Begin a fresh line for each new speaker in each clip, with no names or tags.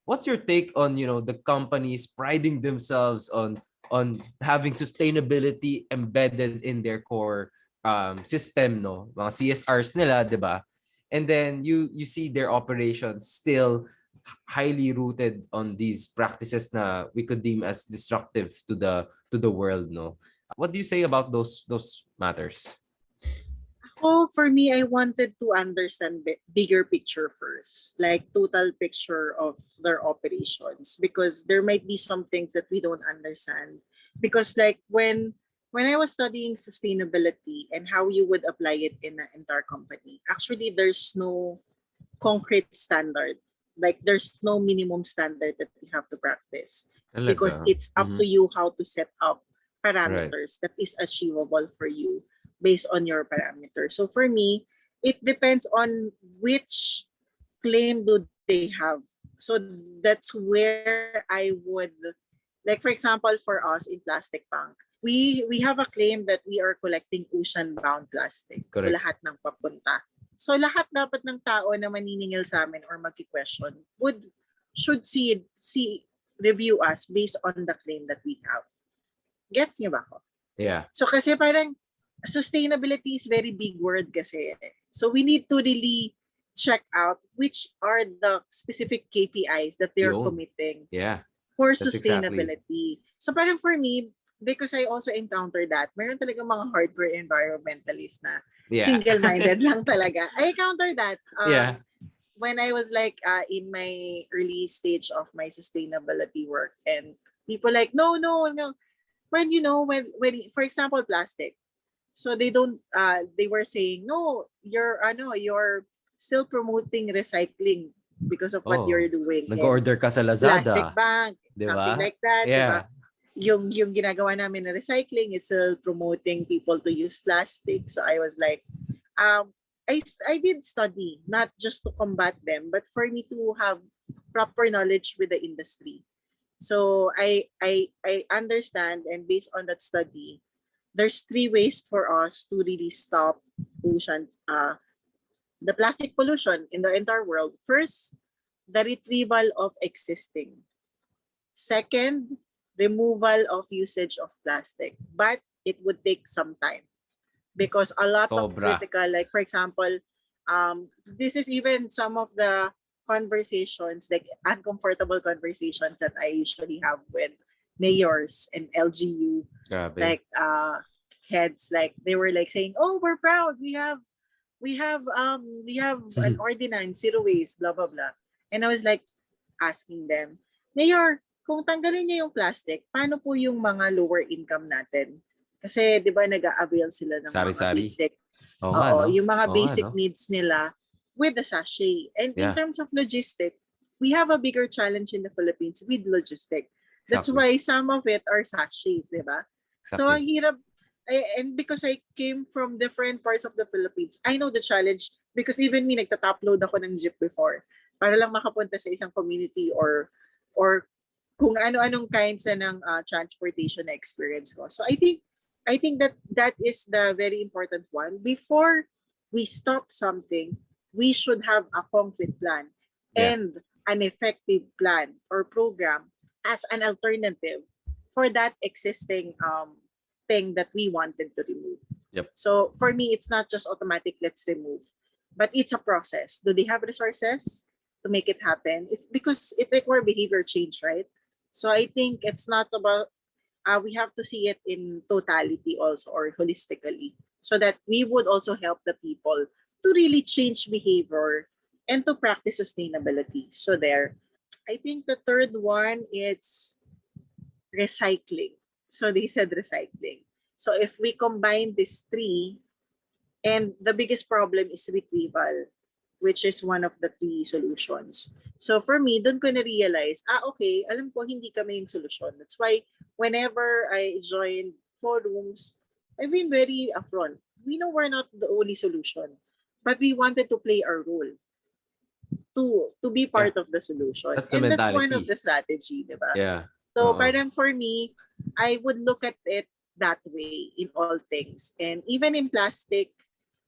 what's your take on, the companies priding themselves on having sustainability embedded in their core system, no? Mga CSRs nila, 'di ba? And then you see their operations still highly rooted on these practices na we could deem as destructive to the world, no? What do you say about those matters?
Oh, for me, I wanted to understand bigger picture first, like total picture of their operations, because there might be some things that we don't understand. Because like when I was studying sustainability and how you would apply it in an entire company, actually there's no concrete standard. Like there's no minimum standard that we have to practice because
Talaga.
it's up to you how to set up
Right.
parameters that is achievable for you based on your parameters. So for me, it depends on which claim do they have. So that's where I would, like for example, for us in Plastic Bank, we have a claim that we are collecting ocean-bound plastic. So
Correct.
lahat ng papunta. So lahat dapat ng tao na maniningil sa amin or magki-question should review us based on the claim that we have. Gets niyo ba ako?
Yeah.
So kasi parang sustainability is very big word kasi. So we need to really check out which are the specific KPIs that they're
Yun.
committing
Yeah.
for
That's exactly.
sustainability. So parang for me, because I also encountered that, meron talaga mga hardcore environmentalists na
Yeah.
single-minded lang talaga. I encountered that
Yeah.
when I was like in my early stage of my sustainability work, and people like, no. When for example, plastic. So they were saying, no, you're still promoting recycling because of what
Oh,
you're doing in
nag-order ka sa
plastic
Lazada,
bank,
'di
something
ba?
like that, di ba?
Yeah.
Yung ginagawa namin na recycling is still promoting people to use plastic. So I was like, um, I did study, not just to combat them, but for me to have proper knowledge with the industry. So I understand, and based on that study, there's three ways for us to really stop ocean the plastic pollution in the entire world. First, the retrieval of existing. Second, removal of usage of plastic. But it would take some time because a lot of
Sobra.
critical, like for example, this is even some of the conversations, like uncomfortable conversations that I usually have with mayors and LGU,
Grabe.
like heads, like they were like saying, "Oh, we're proud. We have an ordinance, zero waste, blah blah blah." And I was like asking them, Mayor, kung tanggalin niyo yung plastic, paano po yung mga lower income natin? Kasi 'di ba nag-a-avail sila ng mga
Sari-sari.
basic,
Oo nga, no?
yung mga
Oo nga,
basic
no?
needs nila with the sachet. And in
Yeah.
terms of logistic, we have a bigger challenge in the Philippines with logistic. That's
Exactly.
why some of it are sachets, 'di ba? So
Exactly.
ang hirap, and because I came from different parts of the Philippines, I know the challenge because even me, nagta-top load ako ng jeep before para lang makapunta sa isang community or kung ano-anong kinds ng transportation na experience ko. So I think that is the very important one. Before we stop something, we should have a concrete plan
Yeah.
and an effective plan or program as an alternative for that existing thing that we wanted to remove.
Yep.
So for me, it's not just automatic, let's remove, but it's a process. Do they have resources to make it happen? It's because it requires behavior change, right? So I think it's not about, we have to see it in totality also or holistically so that we would also help the people to really change behavior and to practice sustainability. So there. I think the third one is recycling. So they said recycling. So if we combine these three, and the biggest problem is retrieval, which is one of the three solutions. So for me, doon ko na-realize, okay, alam ko hindi kami yung solution. That's why whenever I join forums, I've been very upfront. We know we're not the only solution, but we wanted to play our role to be
Yeah.
part of the solution.
That's the
And that's one of
mentality.
the strategy, di ba?
Yeah.
So
Oo.
parang for me, I would look at it that way in all things. And even in plastic,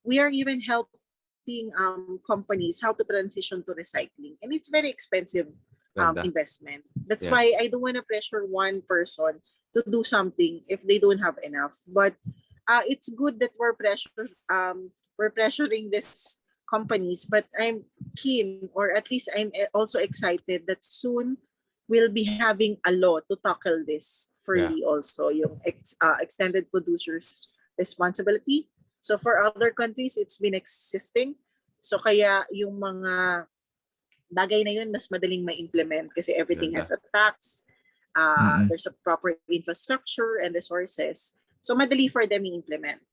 we are even helping companies how to transition to recycling. And it's very expensive
Ganda.
investment. That's
Yeah.
why I don't want to pressure one person to do something if they don't have enough. But it's good that we're pressuring these companies, but I'm keen, or at least I'm also excited that soon we'll be having a law to tackle this
Yeah.
fully also, yung extended producers responsibility. So for other countries, it's been existing. So kaya yung mga bagay na yun, mas madaling ma-implement kasi everything has
Ganda.
a tax,
Mm-mm.
there's a proper infrastructure and resources. So madali for them i-implement.